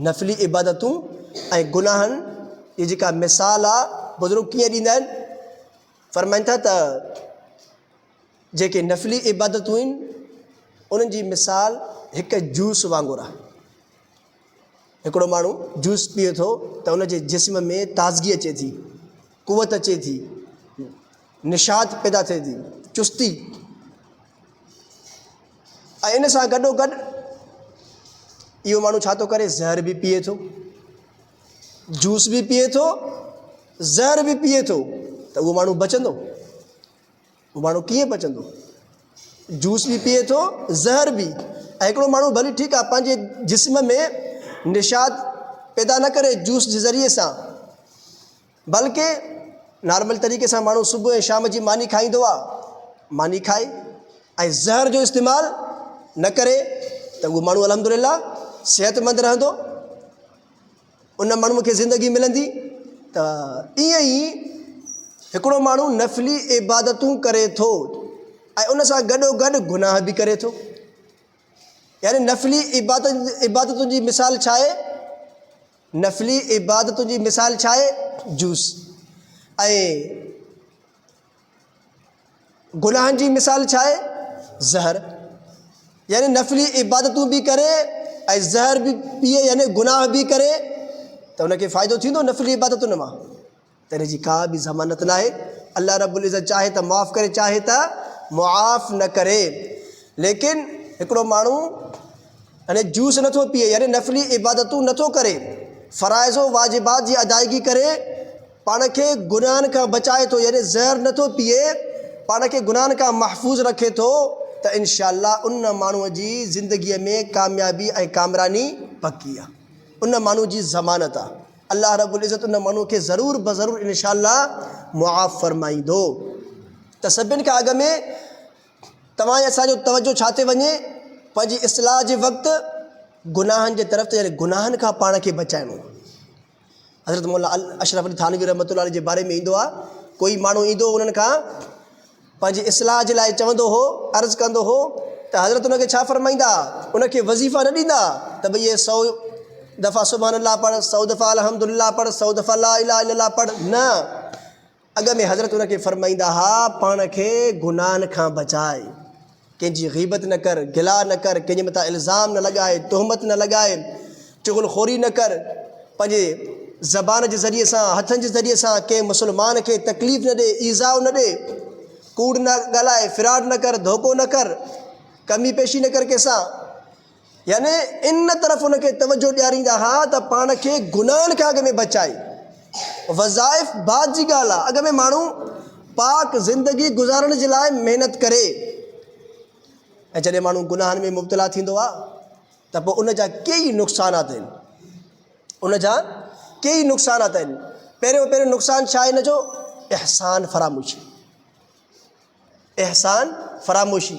नफ़ली इबादतूं ऐं गुनाहनि जी जेका मिसाल आहे बुज़ुर्ग कीअं ॾींदा आहिनि, फ़रमाइनि था त जेके नफ़ली इबादतूं आहिनि उन्हनि जी मिसाल हिकु जूस वांगुरु आहे। हिकिड़ो माण्हू जूस पीए थो त उनजे जिस्म में ताज़गी अचे थी, कुवत अचे थी, निशात पैदा थिए थी, चुस्ती। ऐं इन सां गॾोगॾु इहो माण्हू छा थो करे, ज़हर बि पीए थो, जूस बि पीए थो, ज़हर बि पीए थो, त उहो माण्हू बचंदो? उहो माण्हू कीअं बचंदो? जूस बि पीए थो, ज़हर बि। ऐं हिकिड़ो माण्हू भली ठीकु आहे पंहिंजे जिस्म में निशात पैदा न करे जूस जे ज़रिए सां, बल्कि नॉर्मल तरीक़े सां माण्हू सुबुह ऐं शाम जी मानी खाईंदो आहे, मानी खाए ऐं ज़हर जो इस्तेमालु न करे त उहो माण्हू अल्हम्दुलिल्लाह सिहतमंद रहंदो, उन माण्हूअ खे ज़िंदगी मिलंदी। त ईअं ई हिकिड़ो माण्हू नफ़ली इबादतूं करे थो ऐं उन सां गॾोगॾु गुनाह बि करे थो। यानी नफ़ली इबादतुनि जी मिसाल छा आहे? नफ़ली इबादतुनि जी मिसाल छा आहे? जूस। ऐं गुनाहनि जी मिसाल छा आहे? ज़हर। यानी नफ़ली इबादतूं बि करे ऐं ज़हर बि पीए, यानी गुनाह बि करे, त उनखे फ़ाइदो थींदो नफ़ली इबादतुनि मां? त इन जी का बि ज़मानत न आहे। अल्लाह रब्बुल इज़्ज़त चाहे त माफ़ करे, चाहे त मुआफ़ न करे। लेकिन हिकिड़ो माण्हू यानी जूस नथो पीए, यानी नफ़ली इबादतूं नथो करे, फ़राइज़ वाजिबात जी अदायगी करे पाण खे गुनाहनि खां बचाए थो, यानी ज़हर नथो पीए, पाण खे गुनाहनि खां महफ़ूज़ रखे थो, त इंशाअल्लाह उन माण्हूअ जी ज़िंदगीअ में कामयाबी ऐं कामरानी पकी आहे, उन माण्हू जी ज़मानत आहे। अल्लाह रब्बुल इज़्ज़त उन माण्हूअ खे ज़रूरु ज़रूरु इंशाअल्लाह मुआफ़ फ़रमाईंदो। त सभिनि खां अॻु में तव्हां असांजो तवजो छा थी वञे, पंहिंजी इस्लाह जे वक़्तु गुनाहनि जे तरफ़, यानी गुनाहनि खां पाण खे बचाइणो। हज़रत मौला अशरफ अली थानवी रहमतुल्लाह अलैह जे बारे में ईंदो आहे, कोई माण्हू ईंदो उन्हनि खां पंहिंजी इस्लाह जे लाइ चवंदो हो, अर्ज़ु कंदो हो, त हज़रत उनखे छा फ़रमाईंदा, उनखे वज़ीफ़ा न ॾींदा त भई ये 100 दफ़ा सुभान अल्लाह पढ़, 100 दफ़ा अल्हम्दुलिल्लाह पढ़, 100 दफ़ा ला इलाहा इल्लल्लाह पढ़, न। अॻ में हज़रत उनखे फ़रमाईंदा हा, पाण खे गुनाहनि खां बचाए, कंहिंजी ग़ीबत न कर, गिला न कर, कंहिंजे मथां इल्ज़ाम न लॻाए, तुहमत न लॻाए, चुगलखोरी न कर, पंहिंजे ज़बान जे ज़रिए सां, हथनि जे ज़रिए सां कंहिं मुसलमान खे तकलीफ़ न ॾे, ईज़ाउ न ॾे, कूड़ न ॻाल्हाए, फ़िराड न कर, धोखो न कर, कमी पेशी न कर कंहिंसां। यानी इन तरफ़ उनखे तवजो ॾियारींदा हा त पाण खे गुनाहनि खां अॻ में बचाए। वज़ाइफ़ बाद जी ॻाल्हि आहे, अॻ में माण्हू पाक ज़िंदगी गुज़ारण जे लाइ महिनत करे, ऐं जॾहिं माण्हू गुनाहनि में मुब्तला थींदो आहे त पोइ उन जा कई नुक़सानात आहिनि, उन जा कई नुक़सानात आहिनि। पहिरियों नुक़सानु छा आहे हिन जो? एहसान फरामोशी। एहसान फरामोशी।